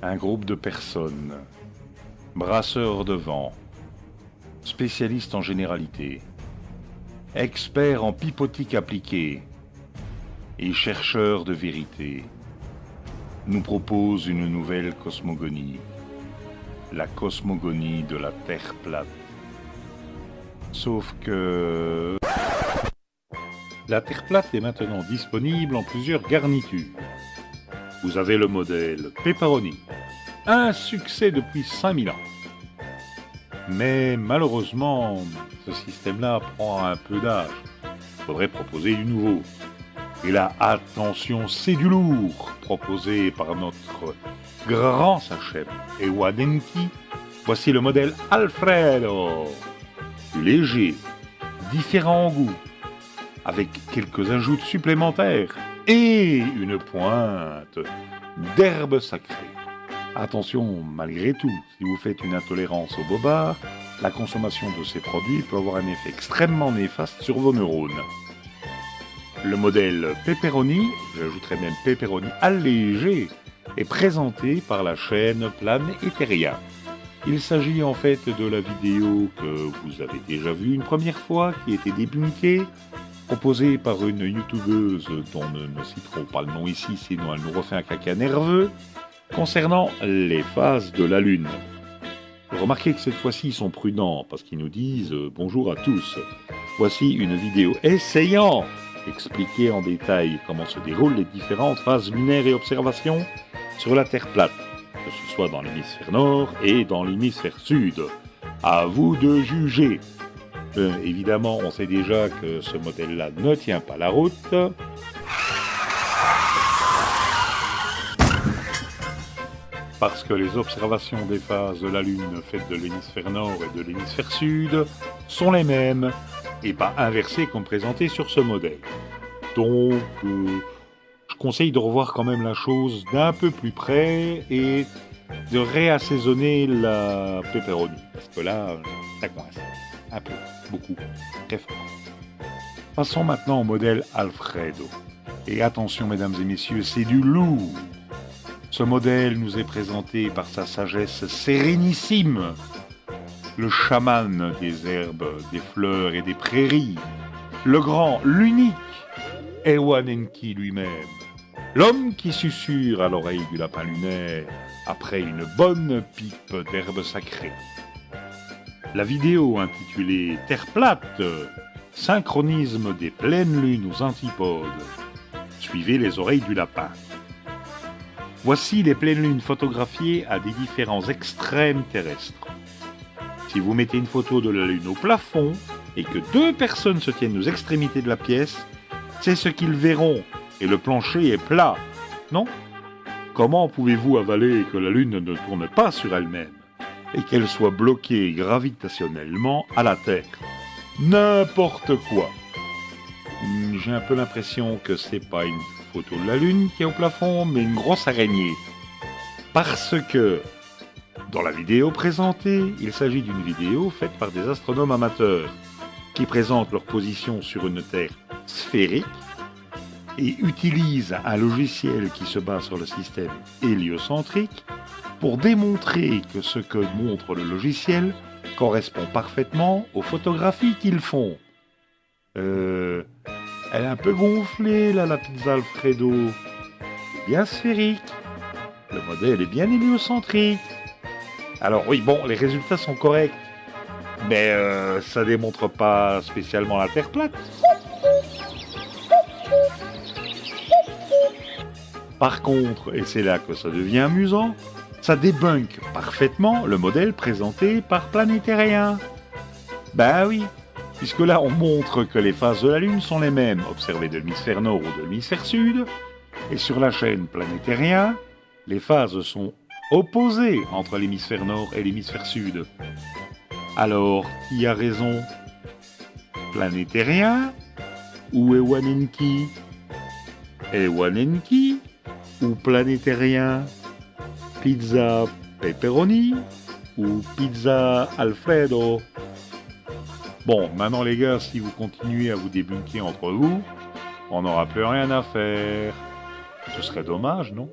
Un groupe de personnes, brasseurs de vent, spécialistes en généralité, experts en pipotique appliquée et chercheurs de vérité, nous proposent une nouvelle cosmogonie, la cosmogonie de la Terre plate. Sauf que la Terre plate est maintenant disponible en plusieurs garnitures. Vous avez le modèle Pepperoni, un succès depuis 5000 ans. Mais malheureusement, ce système-là prend un peu d'âge. Il faudrait proposer du nouveau. Et là, attention, c'est du lourd, proposé par notre grand sachem, Ewa Denki. Voici le modèle Alfredo. Léger, différent en goût, avec quelques ajouts supplémentaires et une pointe d'herbe sacrée. Attention, malgré tout, si vous faites une intolérance au bobard, la consommation de ces produits peut avoir un effet extrêmement néfaste sur vos neurones. Le modèle Pepperoni, j'ajouterais même Pepperoni allégé, est présenté par la chaîne Planeteria. Il s'agit en fait de la vidéo que vous avez déjà vue une première fois, qui a été débunkée, proposée par une youtubeuse dont nous ne citerons pas le nom ici, sinon elle nous refait un caca nerveux, concernant les phases de la Lune. Remarquez que cette fois-ci ils sont prudents, parce qu'ils nous disent « Bonjour à tous, voici une vidéo essayant d'expliquer en détail comment se déroulent les différentes phases lunaires et observations sur la Terre plate, que ce soit dans l'hémisphère nord et dans l'hémisphère sud. À vous de juger. » Évidemment, on sait déjà que ce modèle-là ne tient pas la route. Parce que les observations des phases de la Lune faites de l'hémisphère nord et de l'hémisphère sud sont les mêmes, et pas inversées comme présenté sur ce modèle. Donc, je conseille de revoir quand même la chose d'un peu plus près et de réassaisonner la pepperoni. Parce que là, ça coince. Un peu, beaucoup, très fort. Passons maintenant au modèle Alfredo. Et attention mesdames et messieurs, c'est du lourd. Ce modèle nous est présenté par sa sagesse sérénissime, le chaman des herbes, des fleurs et des prairies, le grand, l'unique Ewa Denki lui-même, l'homme qui susurre à l'oreille du lapin lunaire après une bonne pipe d'herbe sacrée. La vidéo intitulée « Terre plate, synchronisme des pleines lunes aux antipodes ». Suivez les oreilles du lapin. Voici les pleines lunes photographiées à des différents extrêmes terrestres. Si vous mettez une photo de la lune au plafond et que deux personnes se tiennent aux extrémités de la pièce, c'est ce qu'ils verront et le plancher est plat, non? Comment pouvez-vous avaler que la lune ne tourne pas sur elle-même et qu'elle soit bloquée gravitationnellement à la Terre? N'importe quoi. J'ai un peu l'impression que c'est pas une photo de la Lune qui est au plafond, mais une grosse araignée. Parce que, dans la vidéo présentée, il s'agit d'une vidéo faite par des astronomes amateurs qui présentent leur position sur une Terre sphérique et utilisent un logiciel qui se base sur le système héliocentrique pour démontrer que ce que montre le logiciel correspond parfaitement aux photographies qu'ils font. Elle est un peu gonflée, là, la pizza Alfredo. Bien sphérique. Le modèle est bien héliocentrique. Alors oui, bon, les résultats sont corrects. Mais ça démontre pas spécialement la Terre plate. Par contre, et c'est là que ça devient amusant, ça débunk parfaitement le modèle présenté par Planeteria. Ben oui, puisque là on montre que les phases de la Lune sont les mêmes, observées de l'hémisphère nord ou de l'hémisphère sud, et sur la chaîne Planeteria, les phases sont opposées entre l'hémisphère nord et l'hémisphère sud. Alors, qui a raison? Planeteria ou Ewa Denki? Ewa Denki ou Planeteria? Pizza Pepperoni ou Pizza Alfredo? Bon, maintenant les gars, si vous continuez à vous débunker entre vous, on n'aura plus rien à faire. Ce serait dommage, non?